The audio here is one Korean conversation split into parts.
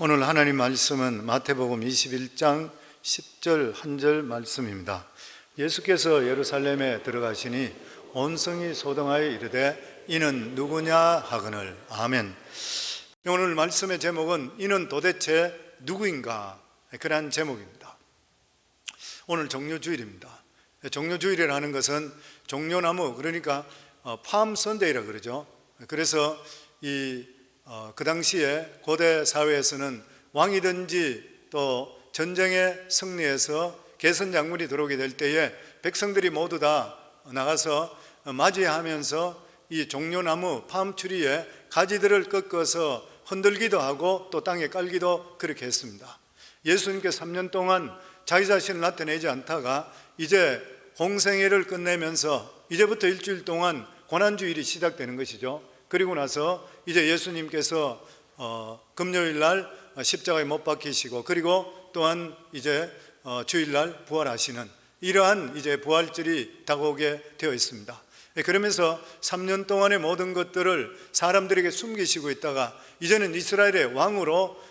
오늘 하나님 말씀은 마태복음 21장 10절 한 절 말씀입니다. 예수께서 예루살렘에 들어가시니 온 성이 소동하여 이르되 이는 누구냐 하거늘. 아멘. 오늘 말씀의 제목은 이는 도대체 누구인가, 그런 제목입니다. 오늘 종려주일입니다. 종려주일이라는 것은 종려나무, 그러니까 팜 선데이라 그러죠. 그래서 그 당시에 고대 사회에서는 왕이든지 또 전쟁에 승리해서 개선 장군이 들어오게 될 때에 백성들이 모두 다 나가서 맞이하면서 이 종려나무 팜추리에 가지들을 꺾어서 흔들기도 하고 또 땅에 깔기도 그렇게 했습니다. 예수님께서 3년 동안 자기 자신을 나타내지 않다가 이제 공생애를 끝내면서 이제부터 일주일 동안 고난주일이 시작되는 것이죠. 그리고 나서 이제 예수님께서 금요일 날 십자가에 못 박히시고, 그리고 또한 이제 주일날 부활하시는 이러한 이제 부활절이 다가오게 되어 있습니다. 그러면서 3년 동안의 모든 것들을 사람들에게 숨기시고 있다가 이제는 이스라엘의 왕으로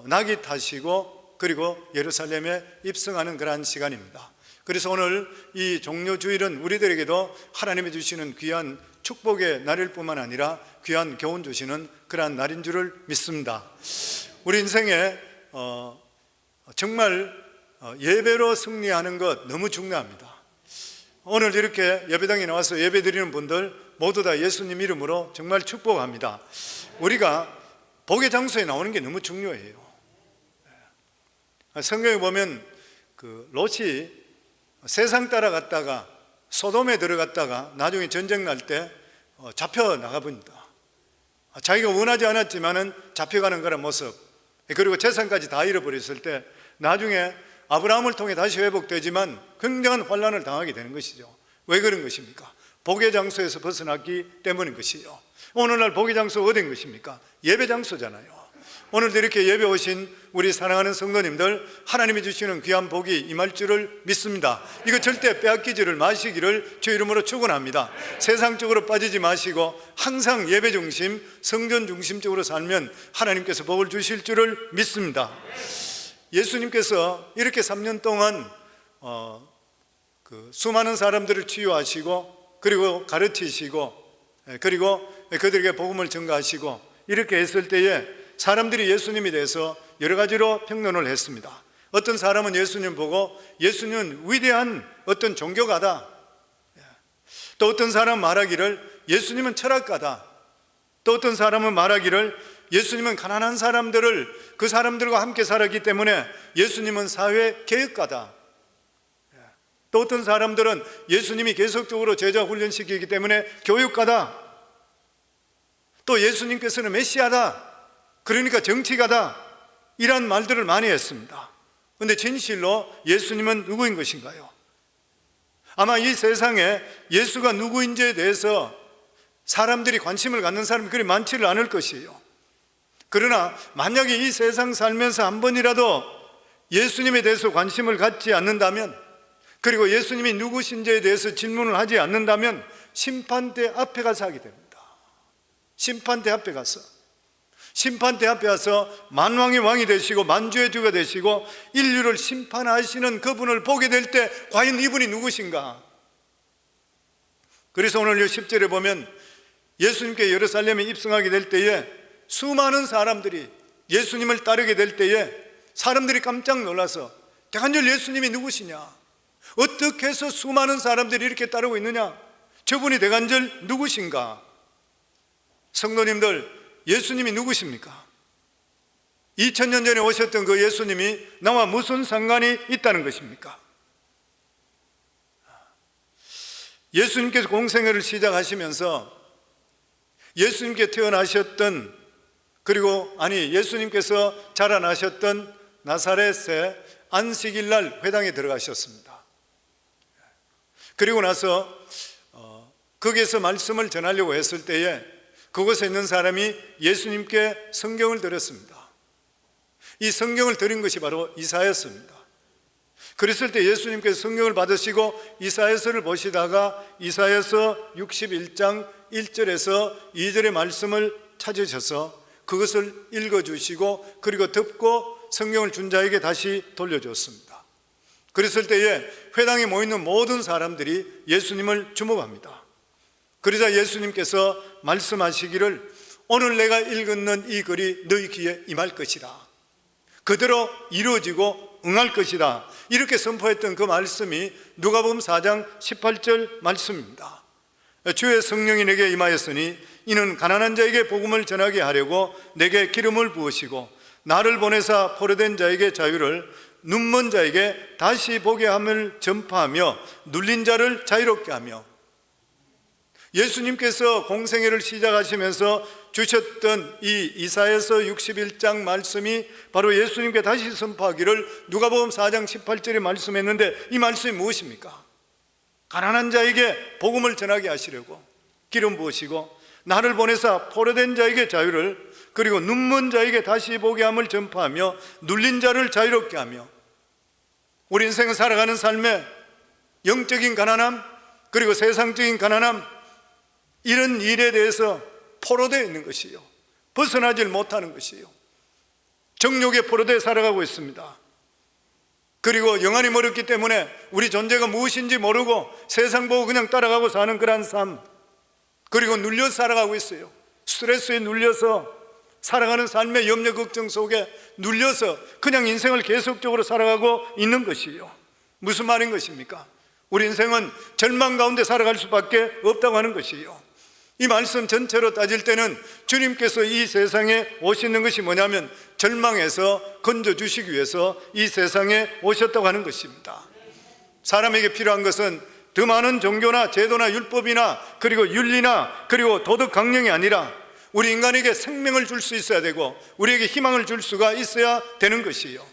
낙이 타시고 그리고 예루살렘에 입성하는 그러한 시간입니다. 그래서 오늘 이 종려주일은 우리들에게도 하나님이 주시는 귀한 축복의 날일 뿐만 아니라 귀한 교훈 주시는 그러한 날인 줄을 믿습니다. 우리 인생에 정말 예배로 승리하는 것 너무 중요합니다. 오늘 이렇게 예배당에 나와서 예배 드리는 분들 모두 다 예수님 이름으로 정말 축복합니다. 우리가 복의 장소에 나오는 게 너무 중요해요. 성경에 보면 그 롯이 세상 따라갔다가 소돔에 들어갔다가 나중에 전쟁 날 때 잡혀 나가봅니다. 자기가 원하지 않았지만은 잡혀가는 그런 모습, 그리고 재산까지 다 잃어버렸을 때 나중에 아브라함을 통해 다시 회복되지만 굉장한 환난을 당하게 되는 것이죠. 왜 그런 것입니까? 복의 장소에서 벗어났기 때문인 것이죠. 오늘날 복의 장소 어딘 것입니까? 예배 장소잖아요. 오늘도 이렇게 예배 오신 우리 사랑하는 성도님들, 하나님이 주시는 귀한 복이 임할 줄을 믿습니다. 이거 절대 빼앗기지를 마시기를 주 이름으로 축원합니다. 세상적으로 빠지지 마시고 항상 예배 중심, 성전 중심적으로 살면 하나님께서 복을 주실 줄을 믿습니다. 예수님께서 이렇게 3년 동안 수많은 사람들을 치유하시고 그리고 가르치시고 그리고 그들에게 복음을 전가하시고 이렇게 했을 때에 사람들이 예수님에 대해서 여러 가지로 평론을 했습니다. 어떤 사람은 예수님 보고 예수님은 위대한 어떤 종교가다, 또 어떤 사람은 말하기를 예수님은 철학가다, 또 어떤 사람은 말하기를 예수님은 가난한 사람들을 그 사람들과 함께 살았기 때문에 예수님은 사회 개혁가다, 또 어떤 사람들은 예수님이 계속적으로 제자 훈련시키기 때문에 교육가다, 또 예수님께서는 메시아다, 그러니까 정치가다, 이런 말들을 많이 했습니다. 그런데 진실로 예수님은 누구인 것인가요? 아마 이 세상에 예수가 누구인지에 대해서 사람들이 관심을 갖는 사람이 그리 많지를 않을 것이에요. 그러나 만약에 이 세상 살면서 한 번이라도 예수님에 대해서 관심을 갖지 않는다면, 그리고 예수님이 누구신지에 대해서 질문을 하지 않는다면 심판대 앞에 가서 하게 됩니다. 심판대 앞에 가서 만왕의 왕이 되시고 만주의 주가 되시고 인류를 심판하시는 그분을 보게 될 때 과연 이분이 누구신가? 그래서 오늘 10절에 보면 예수님께 예루살렘에 입성하게 될 때에 수많은 사람들이 예수님을 따르게 될 때에 사람들이 깜짝 놀라서 대간절 예수님이 누구시냐? 어떻게 해서 수많은 사람들이 이렇게 따르고 있느냐? 저분이 대간절 누구신가? 성도님들, 예수님이 누구십니까? 2000년 전에 오셨던 그 예수님이 나와 무슨 상관이 있다는 것입니까? 예수님께서 공생애를 시작하시면서 예수님께 태어나셨던, 그리고 예수님께서 자라나셨던 나사렛에 안식일 날 회당에 들어가셨습니다. 그리고 나서 거기에서 말씀을 전하려고 했을 때에 그곳에 있는 사람이 예수님께 성경을 드렸습니다. 이 성경을 드린 것이 바로 이사야서입니다. 그랬을 때 예수님께서 성경을 받으시고 이사야서를 보시다가 이사야서 61장 1절에서 2절의 말씀을 찾으셔서 그것을 읽어주시고 그리고 듣고 성경을 준 자에게 다시 돌려줬습니다. 그랬을 때에 회당에 모이는 모든 사람들이 예수님을 주목합니다. 그러자 예수님께서 말씀하시기를 오늘 내가 읽는 이 글이 너희 귀에 임할 것이다. 그대로 이루어지고 응할 것이다. 이렇게 선포했던 그 말씀이 누가복음 4장 18절 말씀입니다. 주의 성령이 내게 임하였으니 이는 가난한 자에게 복음을 전하게 하려고 내게 기름을 부으시고 나를 보내사 포로된 자에게 자유를, 눈먼 자에게 다시 보게 함을 전파하며 눌린 자를 자유롭게 하며. 예수님께서 공생애를 시작하시면서 주셨던 이 이사야서 61장 말씀이 바로 예수님께 다시 선포하기를 누가복음 4장 18절에 말씀했는데, 이 말씀이 무엇입니까? 가난한 자에게 복음을 전하게 하시려고 기름 부으시고 나를 보내사 포로된 자에게 자유를, 그리고 눈먼 자에게 다시 보게 함을 전파하며 눌린 자를 자유롭게 하며. 우리 인생을 살아가는 삶에 영적인 가난함 그리고 세상적인 가난함, 이런 일에 대해서 포로되어 있는 것이요, 벗어나질 못하는 것이요, 정욕에 포로되어 살아가고 있습니다. 그리고 영안이 멀었기 때문에 우리 존재가 무엇인지 모르고 세상 보고 그냥 따라가고 사는 그런 삶, 그리고 눌려 살아가고 있어요. 스트레스에 눌려서 살아가는 삶의 염려 걱정 속에 눌려서 그냥 인생을 계속적으로 살아가고 있는 것이요. 무슨 말인 것입니까? 우리 인생은 절망 가운데 살아갈 수밖에 없다고 하는 것이요. 이 말씀 전체로 따질 때는 주님께서 이 세상에 오시는 것이 뭐냐면 절망에서 건져주시기 위해서 이 세상에 오셨다고 하는 것입니다. 사람에게 필요한 것은 더 많은 종교나 제도나 율법이나 그리고 윤리나 그리고 도덕 강령이 아니라 우리 인간에게 생명을 줄 수 있어야 되고 우리에게 희망을 줄 수가 있어야 되는 것이요.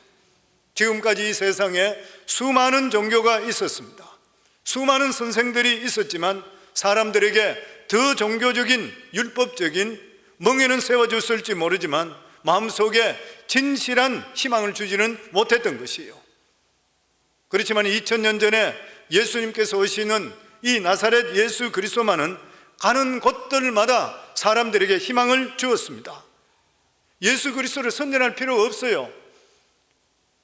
지금까지 이 세상에 수많은 종교가 있었습니다. 수많은 선생들이 있었지만 사람들에게 더 종교적인 율법적인 멍에는 세워줬을지 모르지만 마음속에 진실한 희망을 주지는 못했던 것이에요. 그렇지만 2000년 전에 예수님께서 오시는 이 나사렛 예수 그리스도만은 가는 곳들마다 사람들에게 희망을 주었습니다. 예수 그리스도를 선전할 필요가 없어요.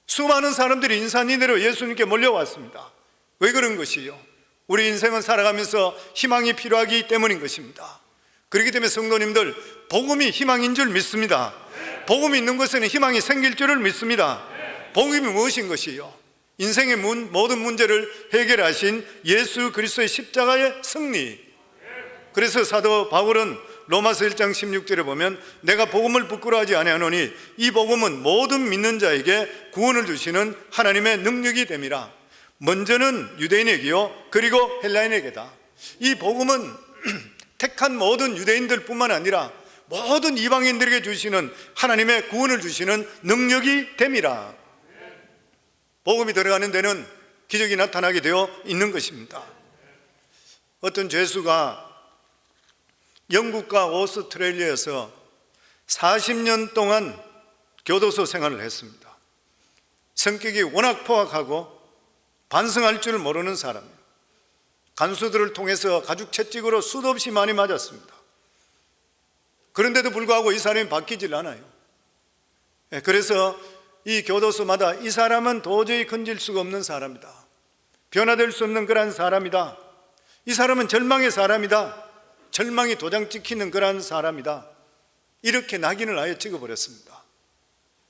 수많은 사람들이 인산인해로 예수님께 몰려왔습니다. 왜 그런 것이요? 우리 인생은 살아가면서 희망이 필요하기 때문인 것입니다. 그렇기 때문에 성도님들, 복음이 희망인 줄 믿습니다. 복음이 있는 것에는 희망이 생길 줄을 믿습니다. 복음이 무엇인 것이요? 인생의 모든 문제를 해결하신 예수 그리스도의 십자가의 승리. 그래서 사도 바울은 로마서 1장 16절에 보면 내가 복음을 부끄러워하지 아니하노니 이 복음은 모든 믿는 자에게 구원을 주시는 하나님의 능력이 됨이라. 먼저는 유대인에게요 그리고 헬라인에게다. 이 복음은 택한 모든 유대인들 뿐만 아니라 모든 이방인들에게 주시는 하나님의 구원을 주시는 능력이 됨이라. 복음이 들어가는 데는 기적이 나타나게 되어 있는 것입니다. 어떤 죄수가 영국과 오스트레일리아에서 40년 동안 교도소 생활을 했습니다. 성격이 워낙 포악하고 반성할 줄 모르는 사람이에요. 간수들을 통해서 가죽 채찍으로 수도 없이 많이 맞았습니다. 그런데도 불구하고 이 사람이 바뀌질 않아요. 그래서 이 교도소마다 이 사람은 도저히 건질 수가 없는 사람이다, 변화될 수 없는 그런 사람이다, 이 사람은 절망의 사람이다, 절망이 도장 찍히는 그런 사람이다, 이렇게 낙인을 아예 찍어버렸습니다.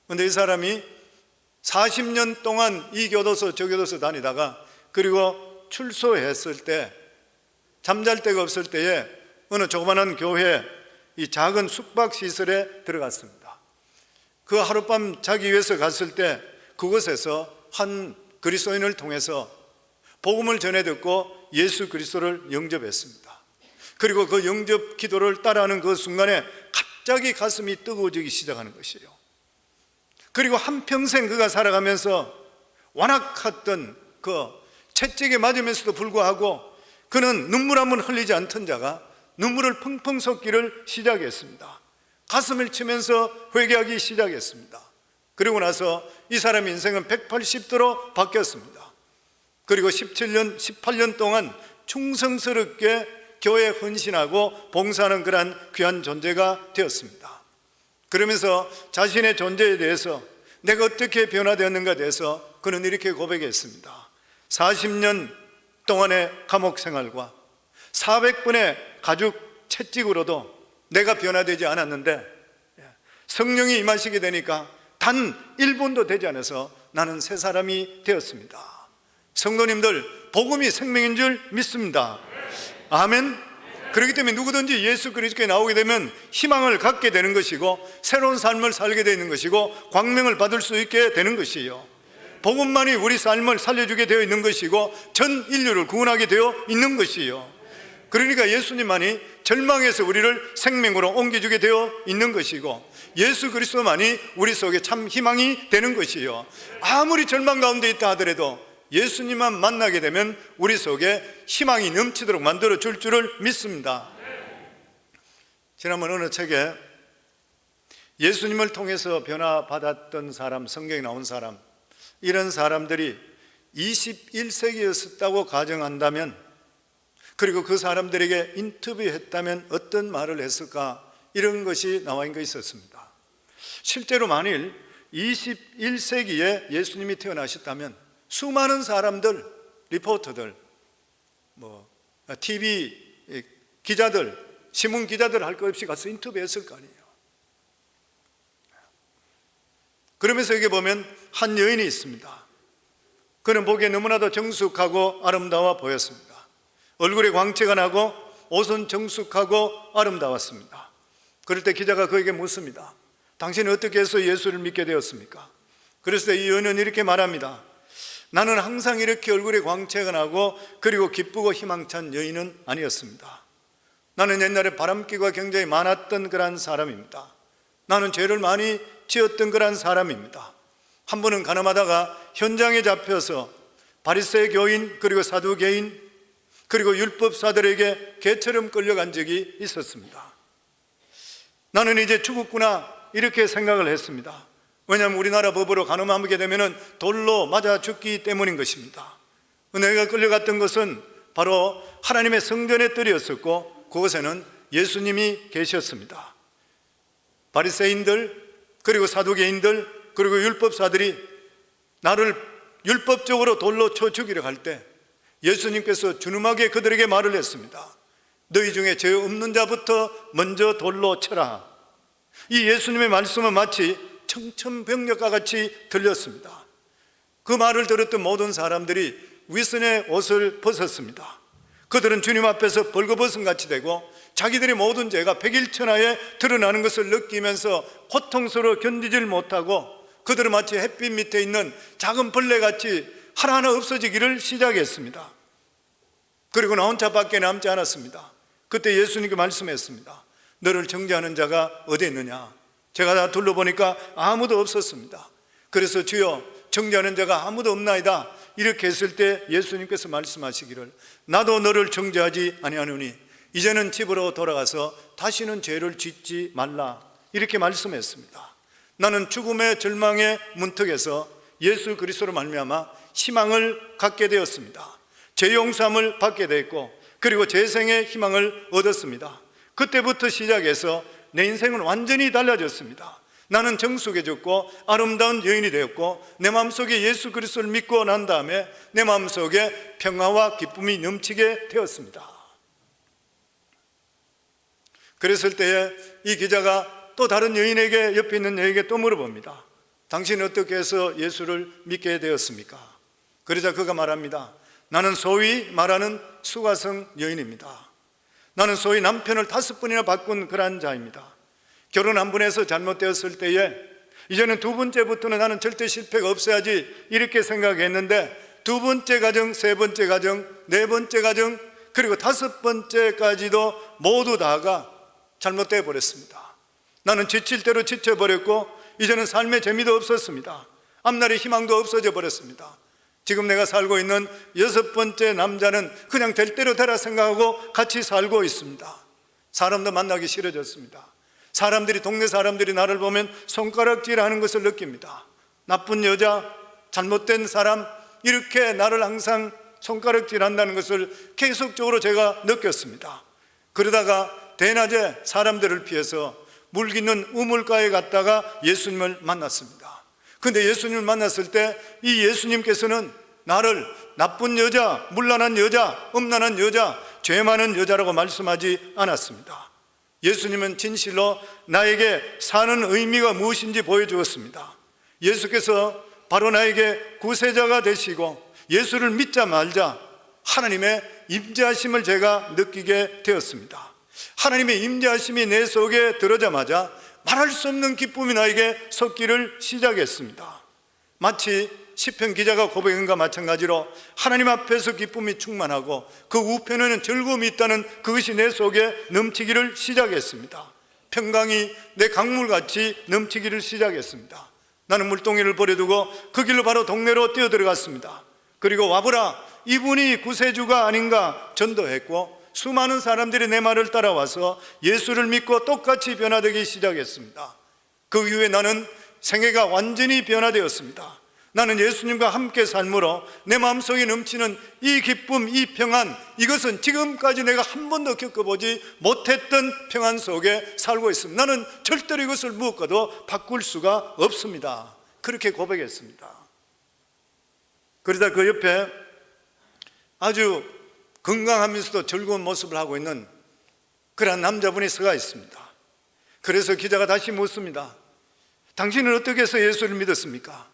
그런데 이 사람이 40년 동안 이 교도소 저 교도소 다니다가 그리고 출소했을 때 잠잘 데가 없을 때에 어느 조그마한 교회 이 작은 숙박시설에 들어갔습니다. 그 하룻밤 자기 위해서 갔을 때 그곳에서 한 그리스도인을 통해서 복음을 전해 듣고 예수 그리스도를 영접했습니다. 그리고 그 영접 기도를 따라하는 그 순간에 갑자기 가슴이 뜨거워지기 시작하는 것이에요. 그리고 한평생 그가 살아가면서 완악했던 그 채찍에 맞으면서도 불구하고 그는 눈물 한 번 흘리지 않던 자가 눈물을 펑펑 쏟기를 시작했습니다. 가슴을 치면서 회개하기 시작했습니다. 그리고 나서 이 사람의 인생은 180도로 바뀌었습니다. 그리고 18년 동안 충성스럽게 교회에 헌신하고 봉사하는 그러한 귀한 존재가 되었습니다. 그러면서 자신의 존재에 대해서 내가 어떻게 변화되었는가에 대해서 그는 이렇게 고백했습니다. 40년 동안의 감옥 생활과 400번의 가죽 채찍으로도 내가 변화되지 않았는데 성령이 임하시게 되니까 단 1분도 되지 않아서 나는 새 사람이 되었습니다. 성도님들, 복음이 생명인 줄 믿습니다. 아멘. 그렇기 때문에 누구든지 예수 그리스도께 나오게 되면 희망을 갖게 되는 것이고 새로운 삶을 살게 되는 것이고 광명을 받을 수 있게 되는 것이에요. 복음만이 우리 삶을 살려주게 되어 있는 것이고 전 인류를 구원하게 되어 있는 것이에요. 그러니까 예수님만이 절망에서 우리를 생명으로 옮겨주게 되어 있는 것이고 예수 그리스도만이 우리 속에 참 희망이 되는 것이에요. 아무리 절망 가운데 있다 하더라도 예수님만 만나게 되면 우리 속에 희망이 넘치도록 만들어 줄 줄을 믿습니다. 지난번 어느 책에 예수님을 통해서 변화받았던 사람, 성경에 나온 사람, 이런 사람들이 21세기였었다고 가정한다면, 그리고 그 사람들에게 인터뷰했다면 어떤 말을 했을까, 이런 것이 나와 있는 게 있었습니다. 실제로 만일 21세기에 예수님이 태어나셨다면 수많은 사람들, 리포터들, TV 기자들, 신문 기자들 할 것 없이 가서 인터뷰했을 거 아니에요. 그러면서 여기 보면 한 여인이 있습니다. 그는 보기에 너무나도 정숙하고 아름다워 보였습니다. 얼굴에 광채가 나고 옷은 정숙하고 아름다웠습니다. 그럴 때 기자가 그에게 묻습니다. 당신은 어떻게 해서 예수를 믿게 되었습니까? 그래서 이 여인은 이렇게 말합니다. 나는 항상 이렇게 얼굴에 광채가 나고 그리고 기쁘고 희망찬 여인은 아니었습니다. 나는 옛날에 바람기가 굉장히 많았던 그런 사람입니다. 나는 죄를 많이 지었던 그런 사람입니다. 한 번은 가늠하다가 현장에 잡혀서 바리새의 교인, 그리고 사두개인, 그리고 율법사들에게 개처럼 끌려간 적이 있었습니다. 나는 이제 죽었구나, 이렇게 생각을 했습니다. 왜냐하면 우리나라 법으로 가늠하게 되면 돌로 맞아 죽기 때문인 것입니다. 내가 끌려갔던 것은 바로 하나님의 성전의 뜰이었었고 그곳에는 예수님이 계셨습니다. 바리새인들, 그리고 사두개인들, 그리고 율법사들이 나를 율법적으로 돌로 쳐 죽이려 할 때 예수님께서 준엄하게 그들에게 말을 했습니다. 너희 중에 죄 없는 자부터 먼저 돌로 쳐라. 이 예수님의 말씀은 마치 청천벽력과 같이 들렸습니다. 그 말을 들었던 모든 사람들이 윗선의 옷을 벗었습니다. 그들은 주님 앞에서 벌거벗은 같이 되고 자기들의 모든 죄가 백일천하에 드러나는 것을 느끼면서 고통스러워 견디질 못하고 그들은 마치 햇빛 밑에 있는 작은 벌레같이 하나하나 없어지기를 시작했습니다. 그리고 나 혼자밖에 남지 않았습니다. 그때 예수님께 말씀했습니다. 너를 정죄하는 자가 어디 있느냐? 제가 다 둘러보니까 아무도 없었습니다. 그래서 주여, 정죄하는 자가 아무도 없나이다, 이렇게 했을 때 예수님께서 말씀하시기를 나도 너를 정죄하지 아니하노니 이제는 집으로 돌아가서 다시는 죄를 짓지 말라, 이렇게 말씀했습니다. 나는 죽음의 절망의 문턱에서 예수 그리스도로 말미암아 희망을 갖게 되었습니다. 죄 용서함을 받게 되었고 그리고 재생의 희망을 얻었습니다. 그때부터 시작해서 내 인생은 완전히 달라졌습니다. 나는 정숙해졌고 아름다운 여인이 되었고 내 마음속에 예수 그리스도를 믿고 난 다음에 내 마음속에 평화와 기쁨이 넘치게 되었습니다. 그랬을 때에 이 기자가 또 다른 여인에게, 옆에 있는 여인에게 또 물어봅니다. 당신은 어떻게 해서 예수를 믿게 되었습니까? 그러자 그가 말합니다. 나는 소위 말하는 수가성 여인입니다. 나는 소위 남편을 5번이나 바꾼 그러한 자입니다. 결혼 한 번 해서 잘못되었을 때에 이제는 두 번째부터는 나는 절대 실패가 없어야지, 이렇게 생각했는데 두 번째 가정, 세 번째 가정, 네 번째 가정, 그리고 5번째까지도 모두 다가 잘못되어 버렸습니다. 나는 지칠 대로 지쳐버렸고 이제는 삶의 재미도 없었습니다. 앞날의 희망도 없어져 버렸습니다. 지금 내가 살고 있는 6번째 남자는 그냥 될 대로 되라 생각하고 같이 살고 있습니다. 사람도 만나기 싫어졌습니다. 사람들이, 동네 사람들이 나를 보면 손가락질하는 것을 느낍니다. 나쁜 여자, 잘못된 사람, 이렇게 나를 항상 손가락질한다는 것을 계속적으로 제가 느꼈습니다. 그러다가 대낮에 사람들을 피해서 물 깃는 우물가에 갔다가 예수님을 만났습니다. 그런데 예수님을 만났을 때 이 예수님께서는 나를 나쁜 여자, 문란한 여자, 음란한 여자, 죄 많은 여자라고 말씀하지 않았습니다. 예수님은 진실로 나에게 사는 의미가 무엇인지 보여주었습니다. 예수께서 바로 나에게 구세자가 되시고 예수를 믿자 말자 하나님의 임재하심을 제가 느끼게 되었습니다. 하나님의 임재하심이 내 속에 들어자마자 말할 수 없는 기쁨이 나에게 솟기를 시작했습니다. 마치 시편 기자가 고백한 것과 마찬가지로 하나님 앞에서 기쁨이 충만하고 그 우편에는 즐거움이 있다는 그것이 내 속에 넘치기를 시작했습니다. 평강이 내 강물같이 넘치기를 시작했습니다. 나는 물동이를 버려두고 그 길로 바로 동네로 뛰어들어갔습니다. 그리고 와보라, 이분이 구세주가 아닌가 전도했고 수많은 사람들이 내 말을 따라와서 예수를 믿고 똑같이 변화되기 시작했습니다. 그 이후에 나는 생애가 완전히 변화되었습니다. 나는 예수님과 함께 삶으로 내 마음속에 넘치는 이 기쁨, 이 평안, 이것은 지금까지 내가 한 번도 겪어보지 못했던 평안 속에 살고 있습니다. 나는 절대로 이것을 무엇과도 바꿀 수가 없습니다. 그렇게 고백했습니다. 그러다 그 옆에 아주 건강하면서도 즐거운 모습을 하고 있는 그런 남자분이 서가 있습니다. 그래서 기자가 다시 묻습니다. 당신은 어떻게 해서 예수를 믿었습니까?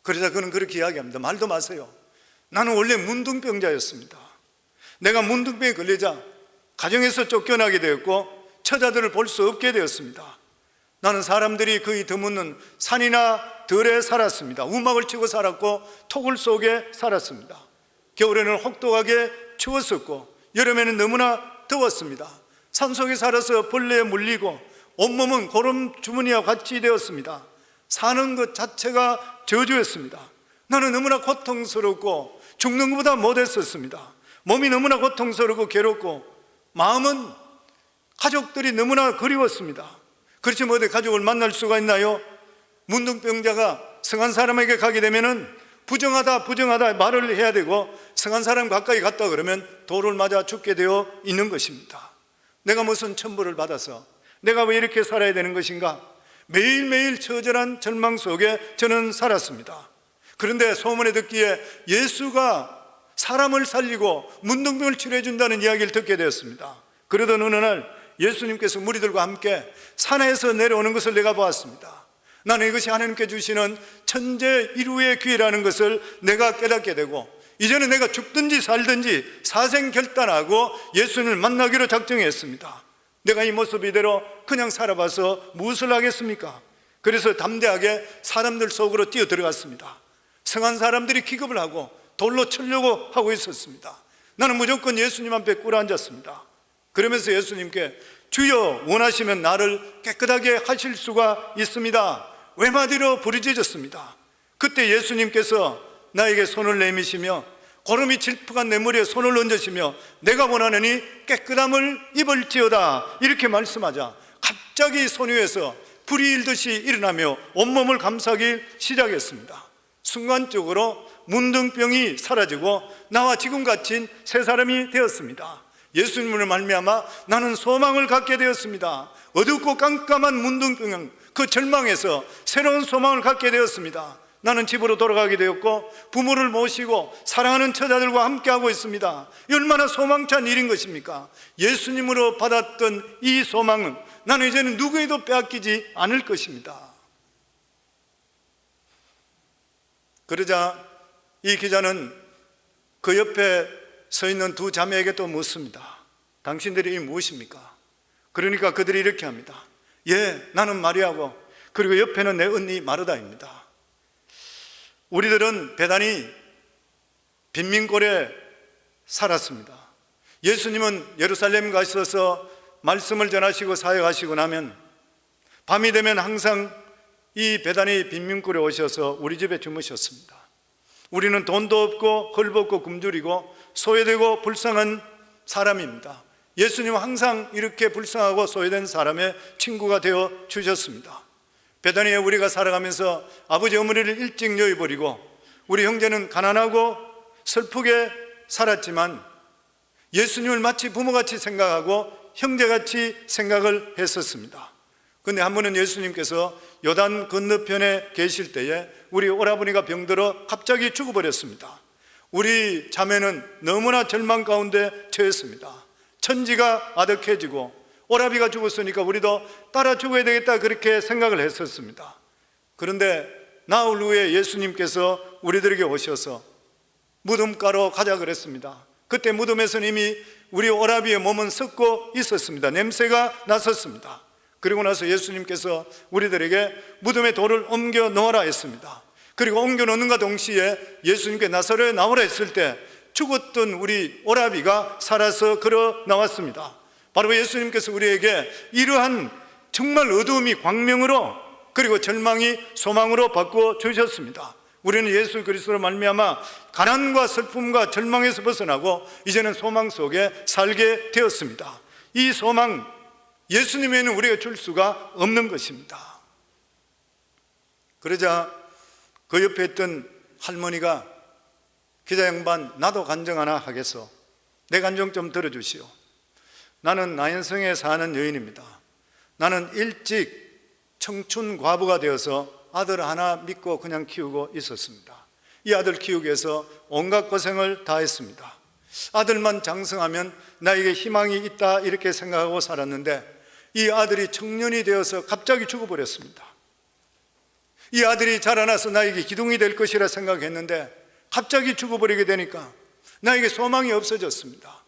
그러자 그는 그렇게 이야기합니다. 말도 마세요. 나는 원래 문둥병자였습니다. 내가 문둥병에 걸리자 가정에서 쫓겨나게 되었고 처자들을 볼 수 없게 되었습니다. 나는 사람들이 거의 드묻는 산이나 들에 살았습니다. 우막을 치고 살았고 토굴 속에 살았습니다. 겨울에는 혹독하게 추웠었고 여름에는 너무나 더웠습니다. 산속에 살아서 벌레에 물리고 온몸은 고름 주머니와 같이 되었습니다. 사는 것 자체가 저주였습니다. 나는 너무나 고통스럽고 죽는 것보다 못했었습니다. 몸이 너무나 고통스럽고 괴롭고 마음은 가족들이 너무나 그리웠습니다. 그렇지 못해 가족을 만날 수가 있나요? 문둥병자가 성한 사람에게 가게 되면은 부정하다 말을 해야 되고 성한 사람 가까이 갔다 그러면 돌을 맞아 죽게 되어 있는 것입니다. 내가 무슨 천벌을 받아서 내가 왜 이렇게 살아야 되는 것인가? 매일매일 처절한 절망 속에 저는 살았습니다. 그런데 소문에 듣기에 예수가 사람을 살리고 문둥병을 치료해 준다는 이야기를 듣게 되었습니다. 그러던 어느 날 예수님께서 무리들과 함께 산에서 내려오는 것을 내가 보았습니다. 나는 이것이 하나님께 주시는 천재 일우의 기회라는 것을 내가 깨닫게 되고 이제는 내가 죽든지 살든지 사생결단하고 예수님을 만나기로 작정했습니다. 내가 이 모습 이대로 그냥 살아봐서 무엇을 하겠습니까? 그래서 담대하게 사람들 속으로 뛰어 들어갔습니다. 성한 사람들이 기겁을 하고 돌로 치려고 하고 있었습니다. 나는 무조건 예수님 앞에 꿇어앉았습니다. 그러면서 예수님께 주여 원하시면 나를 깨끗하게 하실 수가 있습니다. 외마디로 부르짖었습니다. 그때 예수님께서 나에게 손을 내미시며 고름이 질퍽한 내 머리에 손을 얹으시며 내가 원하느니 깨끗함을 입을지어다 이렇게 말씀하자 갑자기 손 위에서 불이 일듯이 일어나며 온몸을 감싸기 시작했습니다. 순간적으로 문둥병이 사라지고 나와 지금 같이 새 사람이 되었습니다. 예수님을 말미암아 나는 소망을 갖게 되었습니다. 어둡고 깜깜한 문둥병 그 절망에서 새로운 소망을 갖게 되었습니다. 나는 집으로 돌아가게 되었고 부모를 모시고 사랑하는 처자들과 함께하고 있습니다. 얼마나 소망찬 일인 것입니까? 예수님으로 받았던 이 소망은 나는 이제는 누구에도 빼앗기지 않을 것입니다. 그러자 이 기자는 그 옆에 서 있는 두 자매에게 또 묻습니다. 당신들이 이름이 무엇입니까? 그러니까 그들이 이렇게 합니다. 예, 나는 마리아고 그리고 옆에는 내 언니 마르다입니다. 우리들은 베다니 빈민골에 살았습니다. 예수님은 예루살렘 가셔서 말씀을 전하시고 사역하시고 나면 밤이 되면 항상 이 베다니 빈민골에 오셔서 우리 집에 주무셨습니다. 우리는 돈도 없고 헐벗고 굶주리고 소외되고 불쌍한 사람입니다. 예수님은 항상 이렇게 불쌍하고 소외된 사람의 친구가 되어 주셨습니다. 베다니에 우리가 살아가면서 아버지 어머니를 일찍 여의버리고 우리 형제는 가난하고 슬프게 살았지만 예수님을 마치 부모같이 생각하고 형제같이 생각을 했었습니다. 근데 한 번은 예수님께서 요단 건너편에 계실 때에 우리 오라버니가 병들어 갑자기 죽어버렸습니다. 우리 자매는 너무나 절망 가운데 처했습니다. 천지가 아득해지고 오라비가 죽었으니까 우리도 따라 죽어야 되겠다, 그렇게 생각을 했었습니다. 그런데 나흘 후에 예수님께서 우리들에게 오셔서 무덤가로 가자 그랬습니다. 그때 무덤에서는 이미 우리 오라비의 몸은 썩고 있었습니다. 냄새가 났었습니다. 그리고 나서 예수님께서 우리들에게 무덤에 돌을 옮겨 놓으라 했습니다. 그리고 옮겨 놓는가 동시에 예수님께 나사로에 나오라 했을 때 죽었던 우리 오라비가 살아서 걸어 나왔습니다. 바로 예수님께서 우리에게 이러한 정말 어두움이 광명으로, 그리고 절망이 소망으로 바꾸어 주셨습니다. 우리는 예수 그리스도로 말미암아 가난과 슬픔과 절망에서 벗어나고 이제는 소망 속에 살게 되었습니다. 이 소망, 예수님에는 우리가 줄 수가 없는 것입니다. 그러자 그 옆에 있던 할머니가, 기자 양반, 나도 간증 하나 하겠소. 내 간증 좀 들어주시오. 나는 나인성에 사는 여인입니다. 나는 일찍 청춘 과부가 되어서 아들 하나 믿고 그냥 키우고 있었습니다. 이 아들 키우기 위해서 온갖 고생을 다 했습니다. 아들만 장성하면 나에게 희망이 있다, 이렇게 생각하고 살았는데 이 아들이 청년이 되어서 갑자기 죽어버렸습니다. 이 아들이 자라나서 나에게 기둥이 될 것이라 생각했는데 갑자기 죽어버리게 되니까 나에게 소망이 없어졌습니다.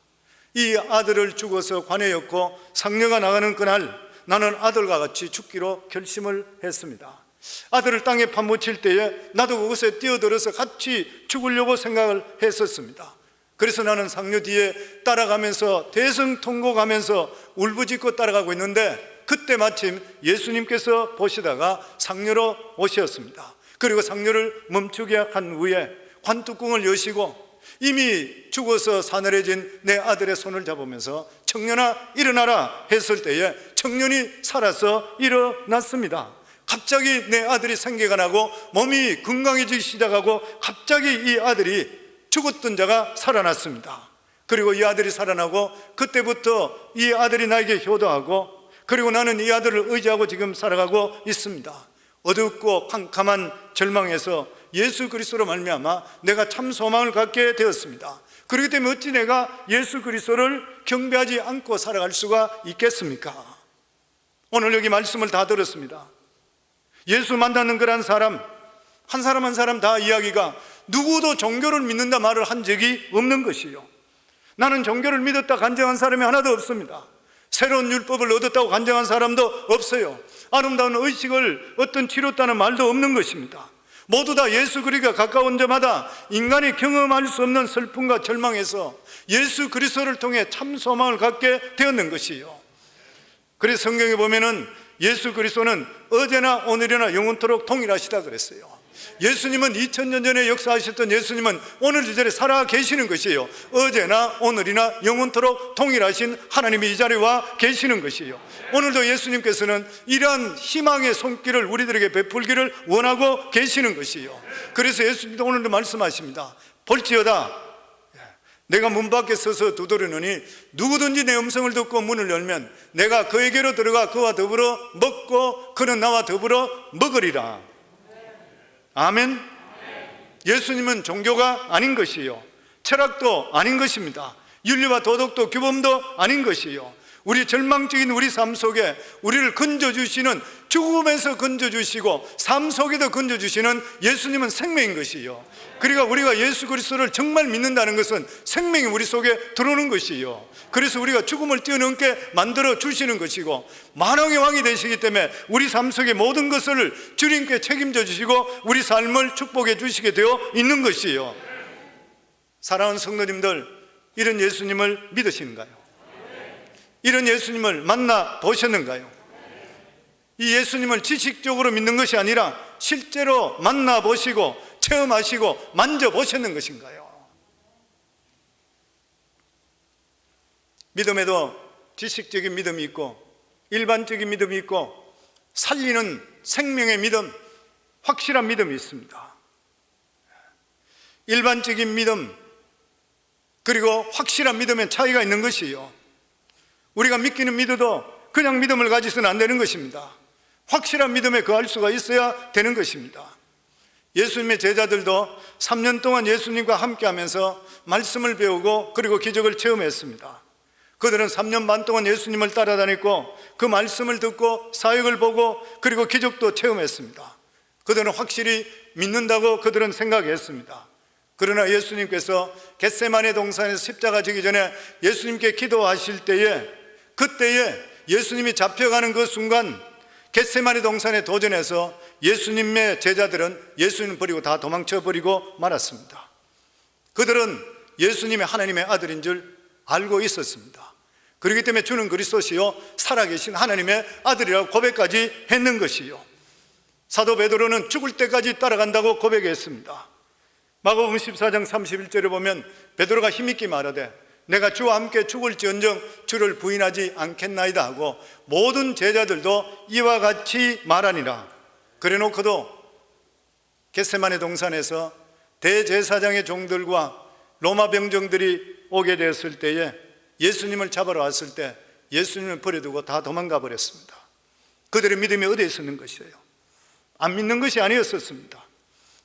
이 아들을 죽어서 관에 엮고 상녀가 나가는 그날, 나는 아들과 같이 죽기로 결심을 했습니다. 아들을 땅에 파묻힐 때에 나도 그것에 뛰어들어서 같이 죽으려고 생각을 했었습니다. 그래서 나는 상녀 뒤에 따라가면서 대성통곡하면서 울부짖고 따라가고 있는데 그때 마침 예수님께서 보시다가 상녀로 오셨습니다. 그리고 상녀를 멈추게 한 후에 관뚜껑을 여시고 이미 죽어서 사늘해진 내 아들의 손을 잡으면서 청년아 일어나라 했을 때에 청년이 살아서 일어났습니다. 갑자기 내 아들이 생기가 나고 몸이 건강해지기 시작하고 갑자기 이 아들이, 죽었던 자가 살아났습니다. 그리고 이 아들이 살아나고 그때부터 이 아들이 나에게 효도하고, 그리고 나는 이 아들을 의지하고 지금 살아가고 있습니다. 어둡고 캄캄한 절망에서 예수 그리스도로 말미암아 내가 참 소망을 갖게 되었습니다. 그렇기 때문에 어찌 내가 예수 그리스도를 경배하지 않고 살아갈 수가 있겠습니까? 오늘 여기 말씀을 다 들었습니다. 예수 만나는 그런 사람, 한 사람 한 사람 다 이야기가 누구도 종교를 믿는다 말을 한 적이 없는 것이요, 나는 종교를 믿었다 간증한 사람이 하나도 없습니다. 새로운 율법을 얻었다고 간증한 사람도 없어요. 아름다운 의식을 어떤 치렀다는 말도 없는 것입니다. 모두 다 예수 그리스도가 가까운 자마다 인간이 경험할 수 없는 슬픔과 절망에서 예수 그리스도를 통해 참 소망을 갖게 되었는 것이요. 그래서 성경에 보면은 예수 그리스도는 어제나 오늘이나 영원토록 동일하시다 그랬어요. 예수님은 2000년 전에 역사하셨던 예수님은 오늘 이 자리에 살아 계시는 것이에요. 어제나 오늘이나 영원토록 동일하신 하나님이 이 자리에 와 계시는 것이에요. 오늘도 예수님께서는 이러한 희망의 손길을 우리들에게 베풀기를 원하고 계시는 것이에요. 그래서 예수님도 오늘도 말씀하십니다. 볼지어다 내가 문 밖에 서서 두드리노니 누구든지 내 음성을 듣고 문을 열면 내가 그에게로 들어가 그와 더불어 먹고 그는 나와 더불어 먹으리라. 아멘. 예수님은 종교가 아닌 것이요, 철학도 아닌 것입니다. 윤리와 도덕도 규범도 아닌 것이요, 우리 절망적인 우리 삶 속에 우리를 건져주시는, 죽음에서 건져주시고 삶 속에도 건져주시는 예수님은 생명인 것이요. 그러니까 우리가 예수 그리스도를 정말 믿는다는 것은 생명이 우리 속에 들어오는 것이요, 그래서 우리가 죽음을 뛰어넘게 만들어 주시는 것이고 만왕의 왕이 되시기 때문에 우리 삶 속의 모든 것을 주님께 책임져 주시고 우리 삶을 축복해 주시게 되어 있는 것이요. 사랑하는 성도님들, 이런 예수님을 믿으시는가요? 이런 예수님을 만나 보셨는가요? 이 예수님을 지식적으로 믿는 것이 아니라 실제로 만나 보시고 체험하시고 만져보셨는 것인가요? 믿음에도 지식적인 믿음이 있고 일반적인 믿음이 있고 살리는 생명의 믿음, 확실한 믿음이 있습니다. 일반적인 믿음 그리고 확실한 믿음의 차이가 있는 것이요, 우리가 믿기는 믿어도 그냥 믿음을 가지서는 안 되는 것입니다. 확실한 믿음에 거할 수가 있어야 되는 것입니다. 예수님의 제자들도 3년 동안 예수님과 함께하면서 말씀을 배우고 그리고 기적을 체험했습니다. 그들은 3년 반 동안 예수님을 따라다녔고 그 말씀을 듣고 사역을 보고 그리고 기적도 체험했습니다. 그들은 확실히 믿는다고 그들은 생각했습니다. 그러나 예수님께서 겟세마네 동산에서 십자가 지기 전에 예수님께 기도하실 때에, 그때에 예수님이 잡혀가는 그 순간 겟세마네 동산에 도전해서 예수님의 제자들은 예수님을 버리고 다 도망쳐버리고 말았습니다. 그들은 예수님이 하나님의 아들인 줄 알고 있었습니다. 그렇기 때문에 주는 그리스도시요 살아계신 하나님의 아들이라고 고백까지 했는 것이요, 사도 베드로는 죽을 때까지 따라간다고 고백했습니다. 마가복음 14장 31절에 보면 베드로가 힘있게 말하되 내가 주와 함께 죽을지언정 주를 부인하지 않겠나이다 하고 모든 제자들도 이와 같이 말하니라. 그래놓고도 겟세마네 동산에서 대제사장의 종들과 로마 병정들이 오게 되었을 때에 예수님을 잡으러 왔을 때 예수님을 버려두고 다 도망가 버렸습니다. 그들의 믿음이 어디에 있었는 것이에요? 안 믿는 것이 아니었었습니다.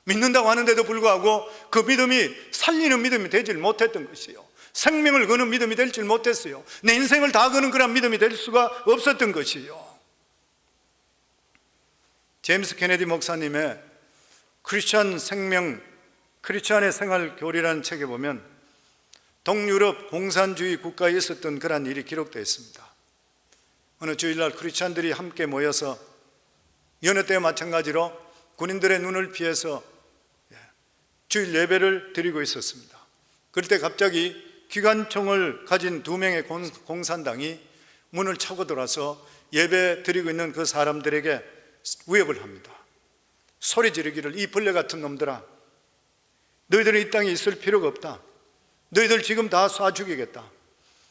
믿는다고 하는데도 불구하고 그 믿음이 살리는 믿음이 되질 못했던 것이요, 생명을 거는 믿음이 될 줄 못했어요. 내 인생을 다 거는 그런 믿음이 될 수가 없었던 것이요. 제임스 케네디 목사님의 크리스천 생명, 크리스천의 생활 교리라는 책에 보면 동유럽 공산주의 국가에 있었던 그런 일이 기록되어 있습니다. 어느 주일날 크리스천들이 함께 모여서 여느 때와 마찬가지로 군인들의 눈을 피해서 주일 예배를 드리고 있었습니다. 그럴 때 갑자기 기관총을 가진 2명의 공산당이 문을 차고 들어와서 예배 드리고 있는 그 사람들에게 위협을 합니다. 소리 지르기를, 이 벌레 같은 놈들아, 너희들은 이 땅에 있을 필요가 없다. 너희들 지금 다 쏴 죽이겠다.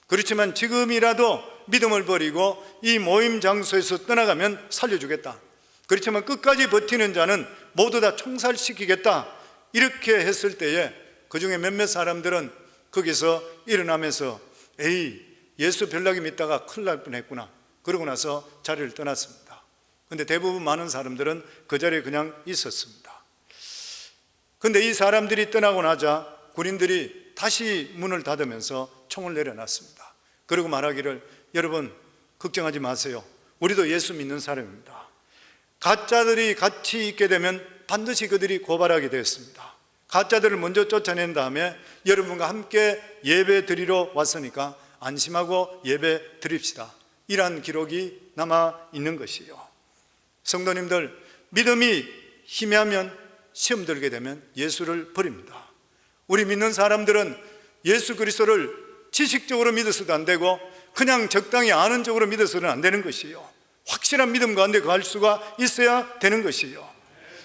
그렇지만 지금이라도 믿음을 버리고 이 모임 장소에서 떠나가면 살려주겠다. 그렇지만 끝까지 버티는 자는 모두 다 총살시키겠다. 이렇게 했을 때에 그 중에 몇몇 사람들은 거기서 일어나면서 에이, 예수 별나게 믿다가 큰일 날 뻔했구나, 그러고 나서 자리를 떠났습니다. 그런데 대부분 많은 사람들은 그 자리에 그냥 있었습니다. 그런데 이 사람들이 떠나고 나자 군인들이 다시 문을 닫으면서 총을 내려놨습니다. 그리고 말하기를, 여러분 걱정하지 마세요. 우리도 예수 믿는 사람입니다. 가짜들이 같이 있게 되면 반드시 그들이 고발하게 되었습니다. 가짜들을 먼저 쫓아낸 다음에 여러분과 함께 예배 드리러 왔으니까 안심하고 예배 드립시다. 이러한 기록이 남아 있는 것이요. 성도님들, 믿음이 희미하면, 시험 들게 되면 예수를 버립니다. 우리 믿는 사람들은 예수 그리스도를 지식적으로 믿어서도 안 되고 그냥 적당히 아는 쪽으로 믿어서는 안 되는 것이요, 확실한 믿음 가운데 거할 수가 있어야 되는 것이요.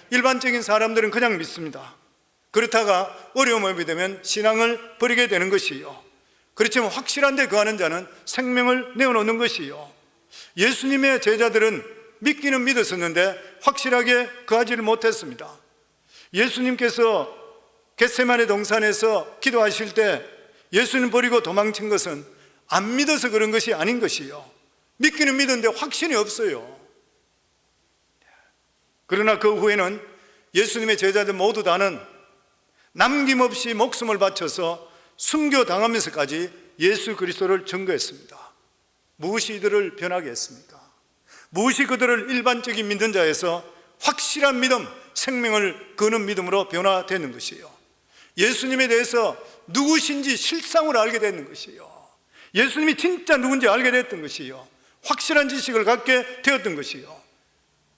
일반적인 사람들은 그냥 믿습니다. 그렇다가 어려움이 되면 신앙을 버리게 되는 것이요. 그렇지만 확실한 데 거하는 자는 생명을 내어놓는 것이요. 예수님의 제자들은 믿기는 믿었었는데 확실하게 거하지를 못했습니다. 예수님께서 겟세마네 동산에서 기도하실 때 예수님 버리고 도망친 것은 안 믿어서 그런 것이 아닌 것이요, 믿기는 믿었는데 확신이 없어요. 그러나 그 후에는 예수님의 제자들 모두 다는 남김없이 목숨을 바쳐서 순교당하면서까지 예수 그리스도를 증거했습니다. 무엇이 이들을 변하게 했습니까? 무엇이 그들을 일반적인 믿는 자에서 확실한 믿음, 생명을 거는 믿음으로 변화되는 것이요, 예수님에 대해서 누구신지 실상으로 알게 되는 것이요, 예수님이 진짜 누군지 알게 됐던 것이요, 확실한 지식을 갖게 되었던 것이요.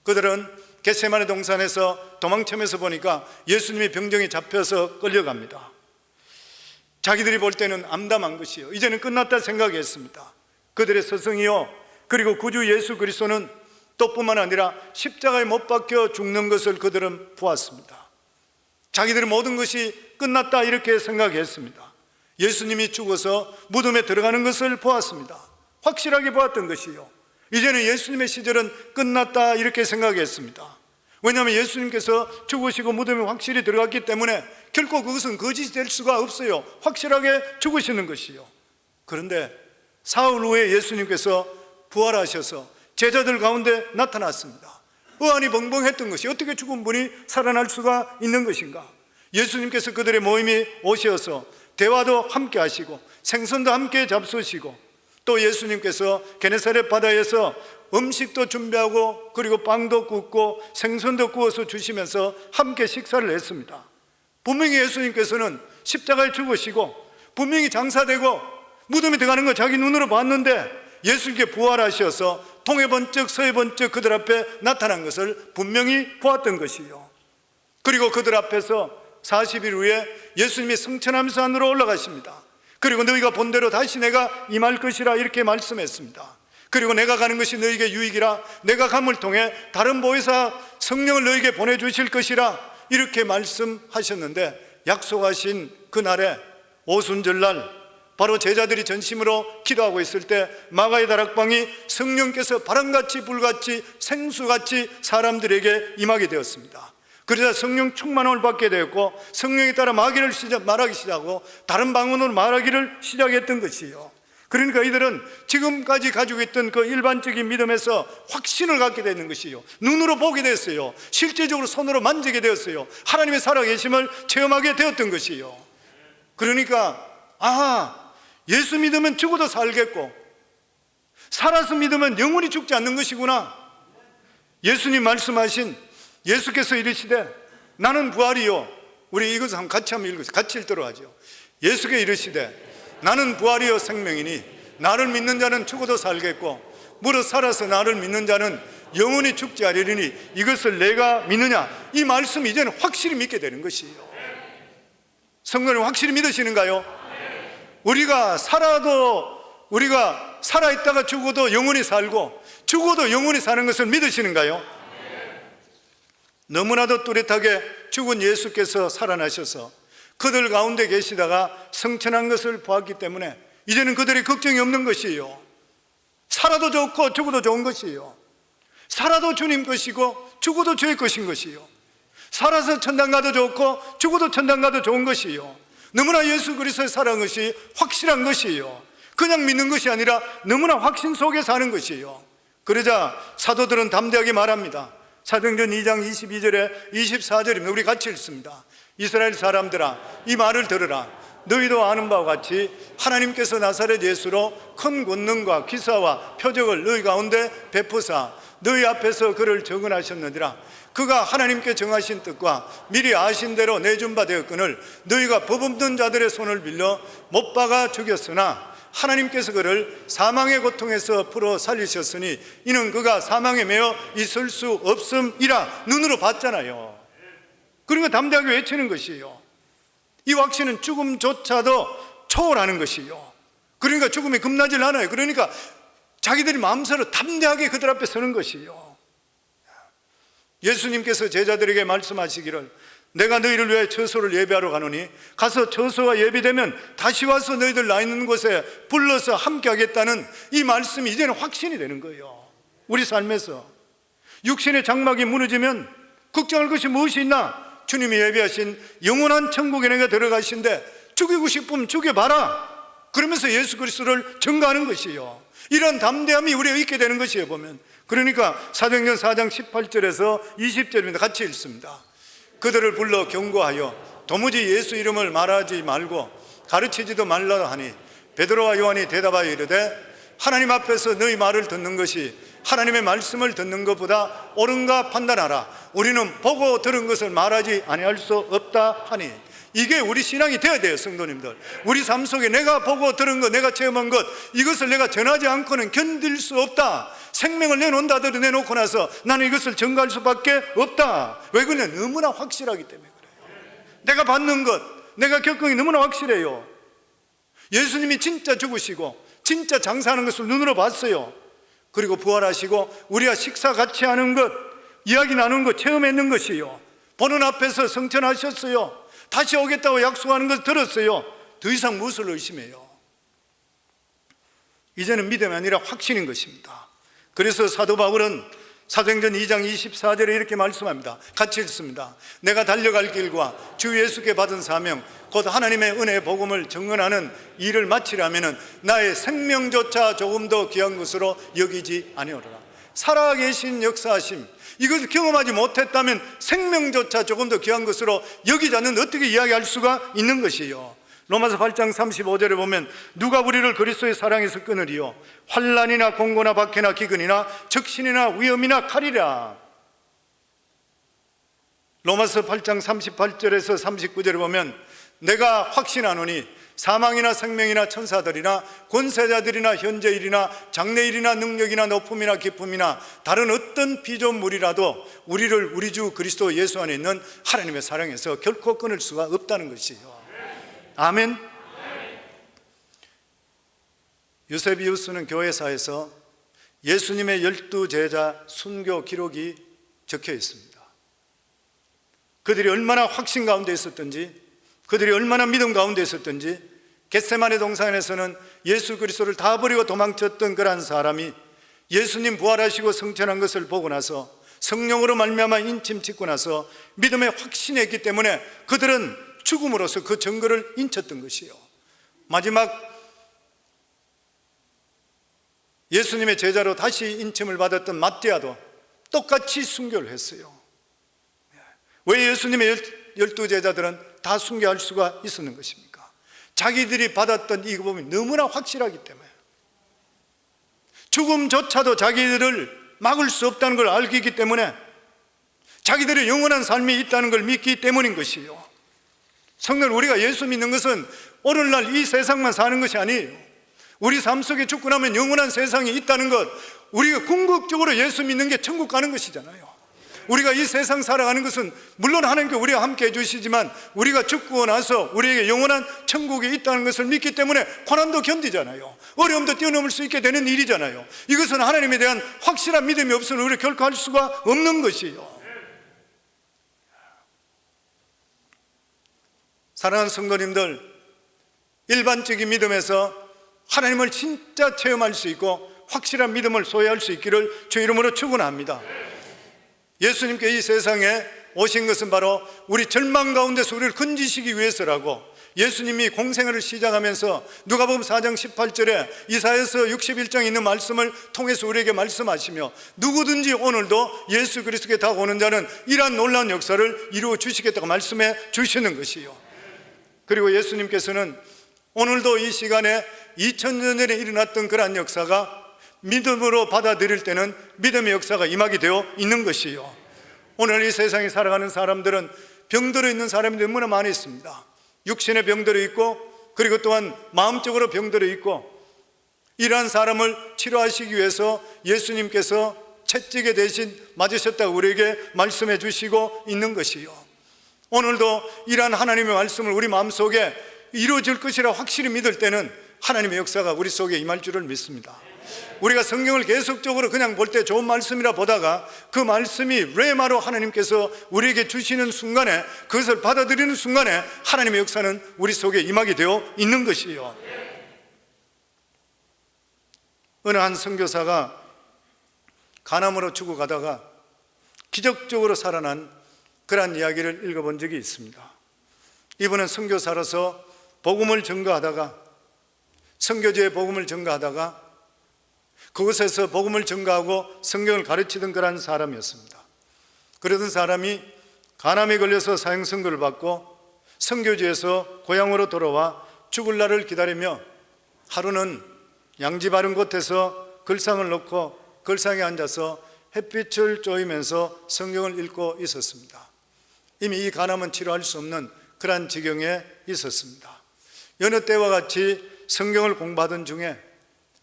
그들은 겟세마네 동산에서 도망치면서 보니까 예수님이 병정에 잡혀서 끌려갑니다. 자기들이 볼 때는 암담한 것이요, 이제는 끝났다 생각했습니다. 그들의 스승이요, 그리고 구주 예수 그리스도는 또 뿐만 아니라 십자가에 못 박혀 죽는 것을 그들은 보았습니다. 자기들의 모든 것이 끝났다 이렇게 생각했습니다. 예수님이 죽어서 무덤에 들어가는 것을 보았습니다. 확실하게 보았던 것이요, 이제는 예수님의 시절은 끝났다 이렇게 생각했습니다. 왜냐하면 예수님께서 죽으시고 무덤에 확실히 들어갔기 때문에 결코 그것은 거짓이 될 수가 없어요. 확실하게 죽으시는 것이요. 그런데 사흘 후에 예수님께서 부활하셔서 제자들 가운데 나타났습니다. 어안이 벙벙했던 것이 어떻게 죽은 분이 살아날 수가 있는 것인가? 예수님께서 그들의 모임이 오셔서 대화도 함께 하시고 생선도 함께 잡수시고, 또 예수님께서 게네사렛 바다에서 음식도 준비하고 그리고 빵도 굽고 생선도 구워서 주시면서 함께 식사를 했습니다. 분명히 예수님께서는 십자가에 죽으시고 분명히 장사되고 무덤에 들어가는 거 자기 눈으로 봤는데, 예수님께 부활하셔서 동해 번쩍 서해 번쩍 그들 앞에 나타난 것을 분명히 보았던 것이요. 그리고 그들 앞에서 40일 후에 예수님이 승천하면서 산으로 올라가십니다. 그리고 너희가 본 대로 다시 내가 임할 것이라 이렇게 말씀했습니다. 그리고 내가 가는 것이 너희에게 유익이라, 내가 감을 통해 다른 보혜사 성령을 너희에게 보내주실 것이라 이렇게 말씀하셨는데, 약속하신 그날에 오순절날 바로 제자들이 전심으로 기도하고 있을 때 마가의 다락방이 성령께서 바람같이 불같이 생수같이 사람들에게 임하게 되었습니다. 그러자 성령 충만함을 받게 되었고 성령에 따라 말하기 시작하고 다른 방언으로 말하기를 시작했던 것이요. 그러니까 이들은 지금까지 가지고 있던 그 일반적인 믿음에서 확신을 갖게 되는 것이요, 눈으로 보게 됐어요. 실제적으로 손으로 만지게 되었어요. 하나님의 살아계심을 체험하게 되었던 것이요. 그러니까 예수 믿으면 죽어도 살겠고 살아서 믿으면 영원히 죽지 않는 것이구나. 예수님 말씀하신, 예수께서 이르시되 나는 부활이요, 우리 이것을 같이 한번 읽으세요. 같이 읽도록 하죠. 예수께 이르시되 나는 부활이요 생명이니 나를 믿는 자는 죽어도 살겠고 무릇 살아서 나를 믿는 자는 영원히 죽지 않으리니 이것을 내가 믿느냐. 이 말씀 이제는 확실히 믿게 되는 것이에요. 성도님 확실히 믿으시는가요? 우리가 살아있다가 죽어도 영원히 살고 죽어도 영원히 사는 것을 믿으시는가요? 너무나도 뚜렷하게 죽은 예수께서 살아나셔서 그들 가운데 계시다가 승천한 것을 보았기 때문에 이제는 그들이 걱정이 없는 것이에요. 살아도 좋고 죽어도 좋은 것이에요. 살아도 주님 것이고 죽어도 주의 것인 것이에요. 살아서 천당 가도 좋고 죽어도 천당 가도 좋은 것이에요. 너무나 예수 그리스도의 살아간 것이 확실한 것이에요. 그냥 믿는 것이 아니라 너무나 확신 속에 사는 것이에요. 그러자 사도들은 담대하게 말합니다. 사도행전 2장 22절에 24절입니다. 우리 같이 읽습니다. 이스라엘 사람들아 이 말을 들으라. 너희도 아는 바와 같이 하나님께서 나사렛 예수로 큰 권능과 기사와 표적을 너희 가운데 베푸사 너희 앞에서 그를 정언하셨느니라. 그가 하나님께 정하신 뜻과 미리 아신 대로 내준 바 되었거늘 너희가 법 없는 자들의 손을 빌려 못 박아 죽였으나 하나님께서 그를 사망의 고통에서 풀어 살리셨으니 이는 그가 사망에 매여 있을 수 없음이라. 눈으로 봤잖아요. 그러니까 담대하게 외치는 것이에요. 이 확신은 죽음조차도 초월하는 것이에요. 그러니까 죽음이 겁나질 않아요. 그러니까 자기들이 마음대로 담대하게 그들 앞에 서는 것이에요. 예수님께서 제자들에게 말씀하시기를 내가 너희를 위해 처소를 예비하러 가노니 가서 처소가 예비되면 다시 와서 너희들 나 있는 곳에 불러서 함께 하겠다는 이 말씀이 이제는 확신이 되는 거예요. 우리 삶에서 육신의 장막이 무너지면 걱정할 것이 무엇이 있나? 주님이 예비하신 영원한 천국에 내가 들어가신데 죽이고 싶으면 죽여봐라. 그러면서 예수 그리스도를 증거하는 것이에요. 이런 담대함이 우리가 있게 되는 것이에요. 보면 그러니까 사도행전 4장 18절에서 20절입니다. 같이 읽습니다. 그들을 불러 경고하여 도무지 예수 이름을 말하지 말고 가르치지도 말라 하니 베드로와 요한이 대답하여 이르되 하나님 앞에서 너희 말을 듣는 것이 하나님의 말씀을 듣는 것보다 옳은가 판단하라. 우리는 보고 들은 것을 말하지 아니할 수 없다 하니. 이게 우리 신앙이 되어야 돼요. 성도님들, 우리 삶 속에 내가 보고 들은 것, 내가 체험한 것, 이것을 내가 전하지 않고는 견딜 수 없다. 생명을 내놓는다 하더라도 내놓고 나서 나는 이것을 전가할 수밖에 없다. 왜 그러냐? 너무나 확실하기 때문에 그래요. 내가 받는 것, 내가 겪은 게 너무나 확실해요. 예수님이 진짜 죽으시고 진짜 장사하는 것을 눈으로 봤어요. 그리고 부활하시고 우리가 식사 같이 하는 것, 이야기 나누는 것 체험했는 것이요. 보는 앞에서 성천하셨어요. 다시 오겠다고 약속하는 것을 들었어요. 더 이상 무엇을 의심해요? 이제는 믿음이 아니라 확신인 것입니다. 그래서 사도 바울은 사도행전 2장 24절에 이렇게 말씀합니다. 같이 읽습니다. 내가 달려갈 길과 주 예수께 받은 사명 곧 하나님의 은혜의 복음을 증언하는 일을 마치려면 나의 생명조차 조금 더 귀한 것으로 여기지 아니오리라. 살아계신 역사하심, 이것을 경험하지 못했다면 생명조차 조금 더 귀한 것으로 여기지 않는 어떻게 이야기할 수가 있는 것이요. 로마서 8장 35절에 보면 누가 우리를 그리스도의 사랑에서 끊으리요? 환난이나 공고나 박해나 기근이나 적신이나 위험이나 칼이라. 로마서 8장 38절에서 39절에 보면 내가 확신하노니 사망이나 생명이나 천사들이나 권세자들이나 현재일이나 장래일이나 능력이나 높음이나 깊음이나 다른 어떤 피조물이라도 우리를 우리 주 그리스도 예수 안에 있는 하나님의 사랑에서 결코 끊을 수가 없다는 것이에요. 아멘. 유세비우스는 교회사에서 예수님의 12제자 순교 기록이 적혀 있습니다. 그들이 얼마나 확신 가운데 있었던지, 그들이 얼마나 믿음 가운데 있었던지, 겟세마네 동산에서는 예수 그리스도를 다 버리고 도망쳤던 그러한 사람이 예수님 부활하시고 승천한 것을 보고 나서 성령으로 말미암아 인침 짓고 나서 믿음에 확신했기 때문에 그들은 죽음으로써 그 증거를 인쳤던 것이요. 마지막 예수님의 제자로 다시 인침을 받았던 마띠아도 똑같이 순교를 했어요. 왜 예수님의 12제자들은 다 순교할 수가 있었는 것입니까? 자기들이 받았던 이 복음이 너무나 확실하기 때문에, 죽음조차도 자기들을 막을 수 없다는 걸 알기 때문에, 자기들의 영원한 삶이 있다는 걸 믿기 때문인 것이요. 성도는 우리가 예수 믿는 것은 오늘날 이 세상만 사는 것이 아니에요. 우리 삶 속에 죽고 나면 영원한 세상이 있다는 것, 우리가 궁극적으로 예수 믿는 게 천국 가는 것이잖아요. 우리가 이 세상 살아가는 것은 물론 하나님께 우리와 함께 해주시지만 우리가 죽고 나서 우리에게 영원한 천국이 있다는 것을 믿기 때문에 고난도 견디잖아요. 어려움도 뛰어넘을 수 있게 되는 일이잖아요. 이것은 하나님에 대한 확실한 믿음이 없으면 우리가 결코 할 수가 없는 것이에요. 사랑하는 성도님들, 일반적인 믿음에서 하나님을 진짜 체험할 수 있고 확실한 믿음을 소유할 수 있기를 주 이름으로 축원합니다. 예수님께 이 세상에 오신 것은 바로 우리 절망 가운데서 우리를 건지시기 위해서라고, 예수님이 공생애를 시작하면서 누가복음 4장 18절에 이사야서 61장에 있는 말씀을 통해서 우리에게 말씀하시며, 누구든지 오늘도 예수 그리스도께 다가오는 자는 이러한 놀라운 역사를 이루어 주시겠다고 말씀해 주시는 것이요. 그리고 예수님께서는 오늘도 이 시간에 2000년 전에 일어났던 그러한 역사가 믿음으로 받아들일 때는 믿음의 역사가 임하게 되어 있는 것이요. 오늘 이 세상에 살아가는 사람들은 병들어 있는 사람이 너무나 많이 있습니다. 육신의 병들어 있고, 그리고 또한 마음적으로 병들어 있고, 이러한 사람을 치료하시기 위해서 예수님께서 채찍에 대신 맞으셨다고 우리에게 말씀해 주시고 있는 것이요. 오늘도 이러한 하나님의 말씀을 우리 마음속에 이루어질 것이라 확실히 믿을 때는 하나님의 역사가 우리 속에 임할 줄을 믿습니다. 우리가 성경을 계속적으로 그냥 볼 때 좋은 말씀이라 보다가 그 말씀이 레마로 하나님께서 우리에게 주시는 순간에, 그것을 받아들이는 순간에 하나님의 역사는 우리 속에 임하게 되어 있는 것이에요. 어느 한 선교사가 간암으로 죽어가다가 기적적으로 살아난 그러한 이야기를 읽어본 적이 있습니다. 이분은 선교사로서 복음을 전가하다가, 선교지에 복음을 전가하다가 그곳에서 복음을 전가하고 성경을 가르치던 그런 사람이었습니다. 그러던 사람이 간암에 걸려서 사형 선고를 받고 선교지에서 고향으로 돌아와 죽을 날을 기다리며 하루는 양지 바른 곳에서 걸상을 놓고 걸상에 앉아서 햇빛을 쬐면서 성경을 읽고 있었습니다. 이미 이 간암은 치료할 수 없는 그러한 지경에 있었습니다. 여느 때와 같이 성경을 공부하던 중에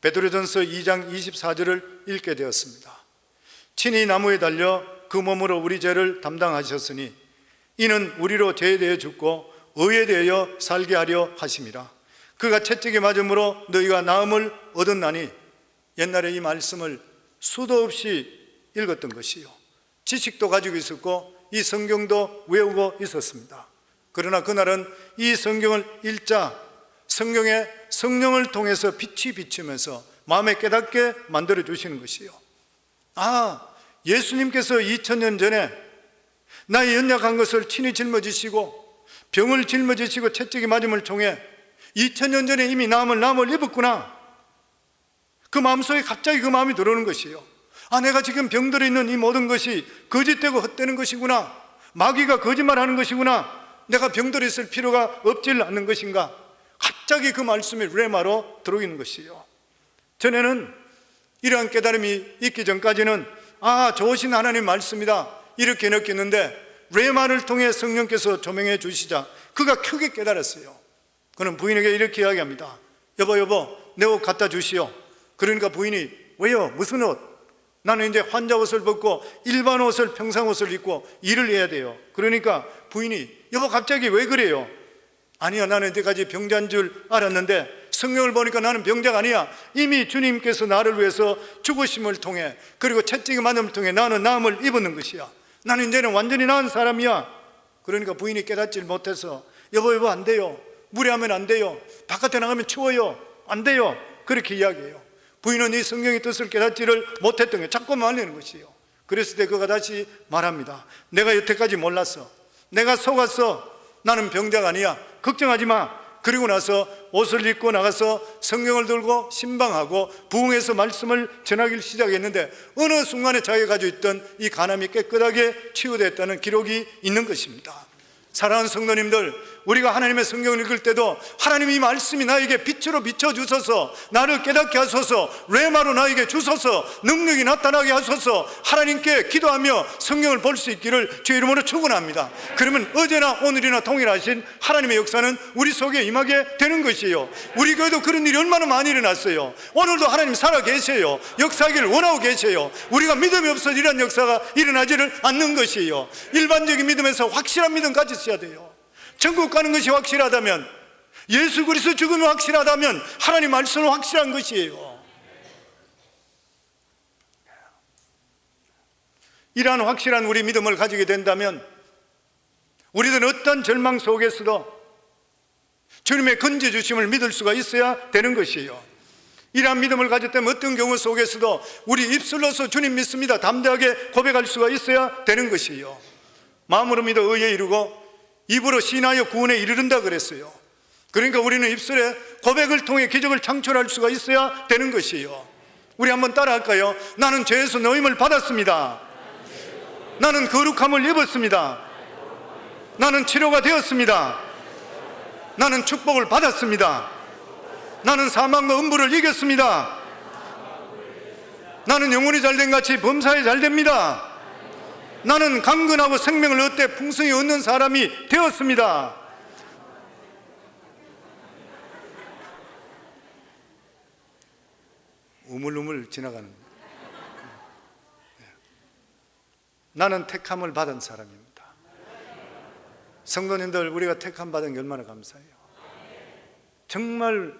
베드로전서 2장 24절을 읽게 되었습니다. 친히 나무에 달려 그 몸으로 우리 죄를 담당하셨으니 이는 우리로 죄에 대해 죽고 의에 대하여 살게 하려 하심이라. 그가 채찍에 맞음으로 너희가 나음을 얻었나니. 옛날에 이 말씀을 수도 없이 읽었던 것이요, 지식도 가지고 있었고 이 성경도 외우고 있었습니다. 그러나 그날은 이 성경을 읽자 성경에 성령을 통해서 빛이 비치면서 마음에 깨닫게 만들어 주시는 것이요, 아, 예수님께서 2000년 전에 나의 연약한 것을 친히 짊어지시고 병을 짊어지시고 채찍에 맞음을 통해 2000년 전에 이미 남을 입었구나. 그 마음속에 갑자기 그 마음이 들어오는 것이요. 내가 지금 병들어 있는 이 모든 것이 거짓되고 헛되는 것이구나, 마귀가 거짓말하는 것이구나, 내가 병들어 있을 필요가 없질 않는 것인가. 갑자기 그 말씀이 레마로 들어오는 것이요. 전에는 이러한 깨달음이 있기 전까지는 좋으신 하나님 말씀이다 이렇게 느꼈는데, 레마를 통해 성령께서 조명해 주시자 그가 크게 깨달았어요. 그는 부인에게 이렇게 이야기합니다. 여보 내 옷 갖다 주시오. 그러니까 부인이, 왜요? 무슨 옷? 나는 이제 환자 옷을 벗고 일반 옷을, 평상 옷을 입고 일을 해야 돼요. 그러니까 부인이, 여보 갑자기 왜 그래요? 아니야, 나는 이때까지 병자인 줄 알았는데 성경을 보니까 나는 병자가 아니야. 이미 주님께서 나를 위해서 죽으심을 통해, 그리고 채찍의 맞음을 통해 나는 나음을 입었는 것이야. 나는 이제는 완전히 나은 사람이야. 그러니까 부인이 깨닫지 못해서, 여보 안 돼요, 무리하면 안 돼요, 바깥에 나가면 추워요, 안 돼요, 그렇게 이야기해요. 부인은 이 성경의 뜻을 깨닫지를 못했던 거예요. 자꾸 말리는 것이에요. 그랬을 때 그가 다시 말합니다. 내가 여태까지 몰랐어. 내가 속았어. 나는 병자가 아니야. 걱정하지 마. 그리고 나서 옷을 입고 나가서 성경을 들고 신방하고 부흥해서 말씀을 전하기를 시작했는데, 어느 순간에 자기가 가지고 있던 이 간암이 깨끗하게 치유됐다는 기록이 있는 것입니다. 사랑하는 성도님들, 우리가 하나님의 성경을 읽을 때도 하나님이 이 말씀이 나에게 빛으로 비춰주소서, 나를 깨닫게 하소서, 레마로 나에게 주소서, 능력이 나타나게 하소서, 하나님께 기도하며 성경을 볼 수 있기를 주의 이름으로 축원합니다. 그러면 어제나 오늘이나 동일하신 하나님의 역사는 우리 속에 임하게 되는 것이에요. 우리 교회도 그런 일이 얼마나 많이 일어났어요. 오늘도 하나님 살아 계세요. 역사하기를 원하고 계세요. 우리가 믿음이 없어서 이런 역사가 일어나지를 않는 것이에요. 일반적인 믿음에서 확실한 믿음 가졌어야 돼요. 천국 가는 것이 확실하다면, 예수 그리스도 죽음이 확실하다면 하나님 말씀은 확실한 것이에요. 이러한 확실한 우리 믿음을 가지게 된다면 우리들은 어떤 절망 속에서도 주님의 건져주심을 믿을 수가 있어야 되는 것이에요. 이러한 믿음을 가졌다면 어떤 경우 속에서도 우리 입술로서 주님 믿습니다 담대하게 고백할 수가 있어야 되는 것이에요. 마음으로 믿어 의에 이르고 입으로 신하여 구원에 이르른다 그랬어요. 그러니까 우리는 입술에 고백을 통해 기적을 창출할 수가 있어야 되는 것이에요. 우리 한번 따라할까요? 나는 죄에서 노임을 받았습니다. 나는 거룩함을 입었습니다. 나는 치료가 되었습니다. 나는 축복을 받았습니다. 나는 사망과 음부를 이겼습니다. 나는 영혼이 잘된 같이 범사에 잘됩니다. 나는 강건하고 생명을 얻되 풍성히 얻는 사람이 되었습니다. 우물우물 지나가는, 나는 택함을 받은 사람입니다. 성도님들, 우리가 택함 받은 게 얼마나 감사해요. 정말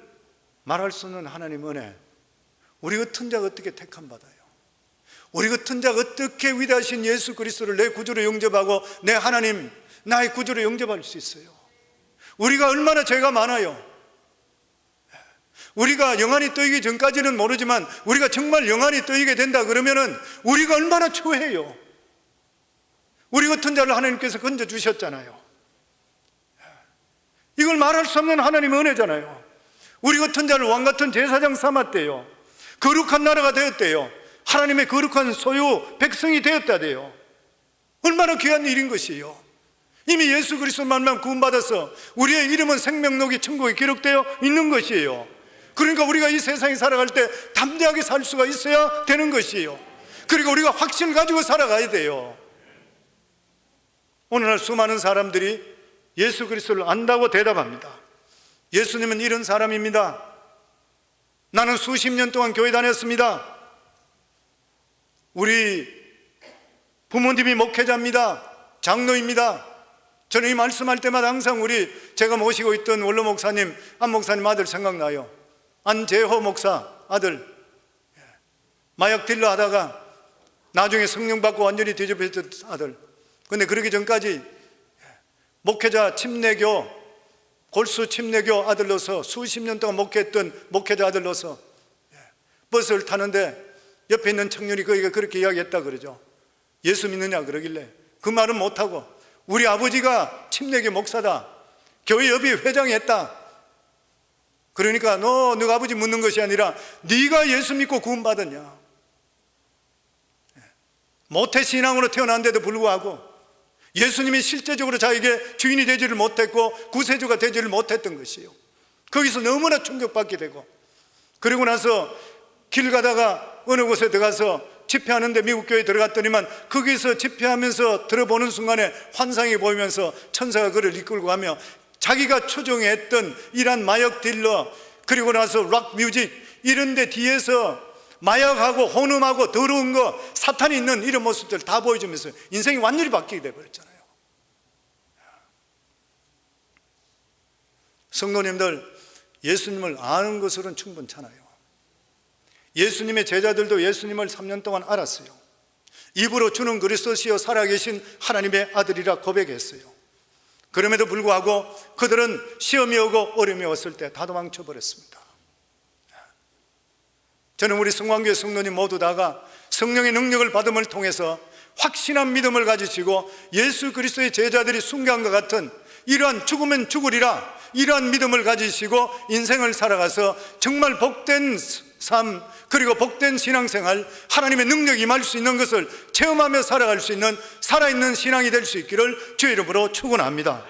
말할 수 없는 하나님 은혜. 우리 같은 자가 어떻게 택함 받아요? 우리 같은 자가 어떻게 위대하신 예수 그리스도를 내 구주로 영접하고 내 하나님, 나의 구주로 영접할 수 있어요? 우리가 얼마나 죄가 많아요. 우리가 영안이 떠이기 전까지는 모르지만 우리가 정말 영안이 떠이게 된다 그러면은 우리가 얼마나 추해요. 우리 같은 자를 하나님께서 건져주셨잖아요. 이걸 말할 수 없는 하나님의 은혜잖아요. 우리 같은 자를 왕같은 제사장 삼았대요. 거룩한 나라가 되었대요. 하나님의 거룩한 소유 백성이 되었다대요. 얼마나 귀한 일인 것이에요. 이미 예수 그리스도만만 구원받아서 우리의 이름은 생명록이 천국에 기록되어 있는 것이에요. 그러니까 우리가 이 세상에 살아갈 때 담대하게 살 수가 있어야 되는 것이에요. 그리고 우리가 확신을 가지고 살아가야 돼요. 오늘날 수많은 사람들이 예수 그리스도를 안다고 대답합니다. 예수님은 이런 사람입니다. 나는 수십 년 동안 교회 다녔습니다. 우리 부모님이 목회자입니다. 장로입니다. 저는 이 말씀할 때마다 항상 제가 모시고 있던 원로 목사님, 안 목사님 아들 생각나요. 안재호 목사 아들, 마약 딜러 하다가 나중에 성령 받고 완전히 뒤집어졌던 아들. 근데 그러기 전까지 목회자 침례교, 골수 침례교 아들로서 수십 년 동안 목회했던 목회자 아들로서 버스를 타는데 옆에 있는 청년이 그에게 그렇게 이야기했다 그러죠. 예수 믿느냐 그러길래 그 말은 못하고, 우리 아버지가 침례교 목사다, 교회 협의 회장이 했다. 그러니까 너 아버지 묻는 것이 아니라 네가 예수 믿고 구원받았냐. 모태신앙으로 태어난데도 불구하고 예수님이 실제적으로 자기에게 주인이 되지를 못했고 구세주가 되지를 못했던 것이에요. 거기서 너무나 충격받게 되고, 그리고 나서 길 가다가 어느 곳에 들어가서 집회하는데 미국 교회에 들어갔더니만 거기서 집회하면서 들어보는 순간에 환상이 보이면서 천사가 그를 이끌고 가며 자기가 추종했던 이러한 마약 딜러, 그리고 나서 락 뮤직 이런 데 뒤에서 마약하고 혼음하고 더러운 거, 사탄이 있는 이런 모습들 다 보여주면서 인생이 완전히 바뀌게 되어버렸잖아요. 성도님들, 예수님을 아는 것으로는 충분찮아요. 예수님의 제자들도 예수님을 3년 동안 알았어요. 입으로 주는 그리스도시요 살아계신 하나님의 아들이라 고백했어요. 그럼에도 불구하고 그들은 시험이 오고 어려움이 왔을 때 다 도망쳐 버렸습니다. 저는 우리 성광교회 성도님 모두 다가 성령의 능력을 받음을 통해서 확신한 믿음을 가지시고 예수 그리스도의 제자들이 순교한 것 같은 이러한 죽으면 죽으리라 이러한 믿음을 가지시고 인생을 살아가서 정말 복된 삶, 그리고 복된 신앙생활, 하나님의 능력이 임할 수 있는 것을 체험하며 살아갈 수 있는 살아있는 신앙이 될 수 있기를 주의 이름으로 축원합니다.